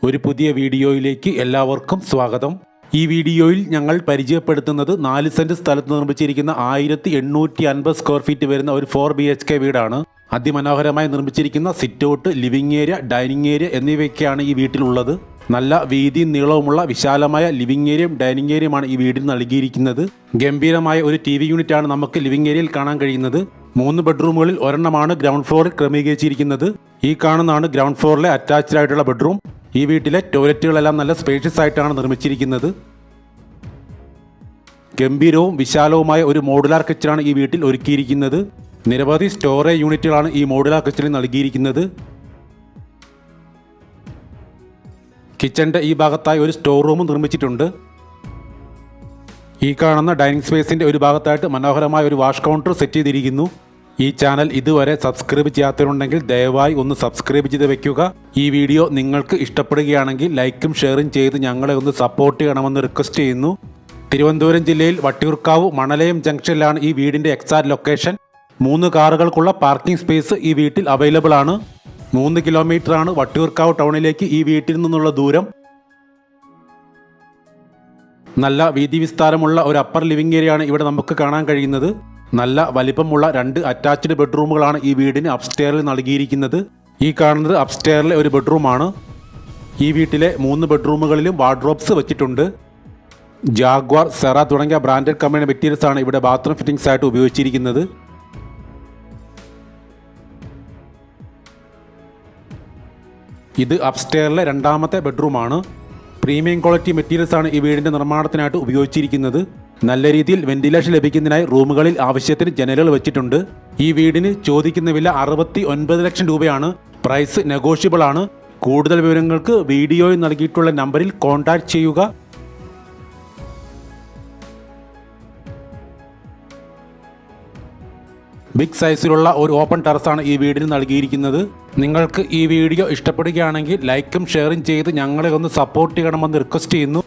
ഒരു പുതിയ വീഡിയോയിലേക്ക് എല്ലാവർക്കും സ്വാഗതം. ഈ വീഡിയോയിൽ ഞങ്ങൾ പരിചയപ്പെടുത്തുന്നത് 4 സെന്റ് സ്ഥലത്ത് നിർമ്മിച്ചിരിക്കുന്ന 1850 സ്ക്വയർ ഫീറ്റ് വരുന്ന ഒരു 4 BHK വീടാണ്. അതിമനോഹരമായി നിർമ്മിച്ചിരിക്കുന്ന sit out, living area, dining area എന്നിവയൊക്കെയാണ് ഈ വീട്ടിലുള്ളത്. നല്ല വീതിയും നീളവുമുള്ള വിശാലമായ ലിവിംഗ് ഏരിയയും ഡൈനിങ് ഏരിയയുമാണ് ഈ വീടിന് നൽകിയിരിക്കുന്നത്. ഗംഭീരമായ ഒരു TV യൂണിറ്റാണ് നമുക്ക് ലിവിംഗ് ഏരിയയിൽ കാണാൻ കഴിയുന്നത്. 3 ബെഡ്റൂമുകളിൽ ഒരെണ്ണമാണ് ഗ്രൗണ്ട് ഫ്ലോറിൽ ക്രമീകരിച്ചിരിക്കുന്നത്. ഈ കാണുന്നതാണ് ഗ്രൗണ്ട് ഫ്ലോറിലെ അറ്റാച്ച്ഡ് ആയിട്ടുള്ള ബെഡ്റൂം. ഈ വീട്ടിലെ ടോയ്ലറ്റുകളെല്ലാം നല്ല സ്പേഷ്യസ് ആയിട്ടാണ് നിർമ്മിച്ചിരിക്കുന്നത്. ഗംഭീരവും വിശാലവുമായ ഒരു മോഡുലാർ കിച്ചണാണ് ഈ വീട്ടിൽ ഒരുക്കിയിരിക്കുന്നത്. നിരവധി സ്റ്റോറേജ് യൂണിറ്റുകളാണ് ഈ മോഡുലാർ കിച്ചണിൽ നൽകിയിരിക്കുന്നത്. കിച്ചണിൻ്റെ ഈ ഭാഗത്തായി ഒരു സ്റ്റോർ റൂമും നിർമ്മിച്ചിട്ടുണ്ട്. ഈ കാണുന്ന ഡൈനിങ് സ്പേസിൻ്റെ ഒരു ഭാഗത്തായിട്ട് മനോഹരമായ ഒരു വാഷ് കൗണ്ടർ സെറ്റ് ചെയ്തിരിക്കുന്നു. ഈ ചാനൽ ഇതുവരെ സബ്സ്ക്രൈബ് ചെയ്യാത്തവരുണ്ടെങ്കിൽ ദയവായി ഒന്ന് സബ്സ്ക്രൈബ് ചെയ്ത് വെക്കുക. ഈ വീഡിയോ നിങ്ങൾക്ക് ഇഷ്ടപ്പെടുകയാണെങ്കിൽ ലൈക്കും ഷെയറും ചെയ്ത് ഞങ്ങളെ ഒന്ന് സപ്പോർട്ട് ചെയ്യണമെന്ന് റിക്വസ്റ്റ് ചെയ്യുന്നു. തിരുവനന്തപുരം ജില്ലയിൽ വട്ടിയൂർക്കാവ് മണലയം ജംഗ്ഷനിലാണ് ഈ വീടിൻ്റെ എക്സാക്ട് ലൊക്കേഷൻ. 3 കാറുകൾക്കുള്ള പാർക്കിംഗ് സ്പേസ് ഈ വീട്ടിൽ അവൈലബിൾ ആണ്. 3 കിലോമീറ്ററാണ് വട്ടിയൂർക്കാവ് ടൗണിലേക്ക് ഈ വീട്ടിൽ നിന്നുള്ള ദൂരം. നല്ല വീതി വിസ്താരമുള്ള ഒരു അപ്പർ ലിവിംഗ് ഏരിയയാണ് ഇവിടെ നമുക്ക് കാണാൻ കഴിയുന്നത്. നല്ല വലിപ്പമുള്ള 2 അറ്റാച്ച്ഡ് ബെഡ്റൂമുകളാണ് ഈ വീടിന് അപ്സ്റ്റെയറിൽ നൽകിയിരിക്കുന്നത്. ഈ കാണുന്നത് അപ്സ്റ്റെയറിലെ ഒരു ബെഡ്റൂമാണ്. ഈ വീട്ടിലെ 3 ബെഡ്റൂമുകളിലും വാർഡ്രോബ്സ് വെച്ചിട്ടുണ്ട്. ജാഗ്വാർ, സെറ തുടങ്ങിയ ബ്രാൻഡഡ് കമ്പനി മെറ്റീരിയൽസ് ആണ് ഇവിടെ ബാത്റൂം ഫിറ്റിംഗ്സ് ആയിട്ട് ഉപയോഗിച്ചിരിക്കുന്നത്. ഇത് അപ്സ്റ്റെയറിലെ 2ാമത്തെ ബെഡ്റൂമാണ്. പ്രീമിയം ക്വാളിറ്റി മെറ്റീരിയൽസ് ആണ് ഈ വീടിൻ്റെ നിർമ്മാണത്തിനായിട്ട് ഉപയോഗിച്ചിരിക്കുന്നത്. നല്ല രീതിയിൽ വെന്റിലേഷൻ ലഭിക്കുന്നതിനായി റൂമുകളിൽ ആവശ്യത്തിന് ജനലുകൾ വെച്ചിട്ടുണ്ട്. ഈ വീടിന് ചോദിക്കുന്ന വില 69 ലക്ഷം രൂപയാണ്. പ്രൈസ് നെഗോഷ്യബിൾ ആണ്. കൂടുതൽ വിവരങ്ങൾക്ക് വീഡിയോയിൽ നൽകിയിട്ടുള്ള നമ്പറിൽ കോൺടാക്ട് ചെയ്യുക. ബിഗ് സൈസിലുള്ള ഒരു ഓപ്പൺ ടെറസാണ് ഈ വീടിന് നൽകിയിരിക്കുന്നത്. നിങ്ങൾക്ക് ഈ വീഡിയോ ഇഷ്ടപ്പെടുകയാണെങ്കിൽ ലൈക്കും ഷെയറും ചെയ്ത് ഞങ്ങളെ ഒന്ന് സപ്പോർട്ട് ചെയ്യണമെന്ന് റിക്വസ്റ്റ് ചെയ്യുന്നു.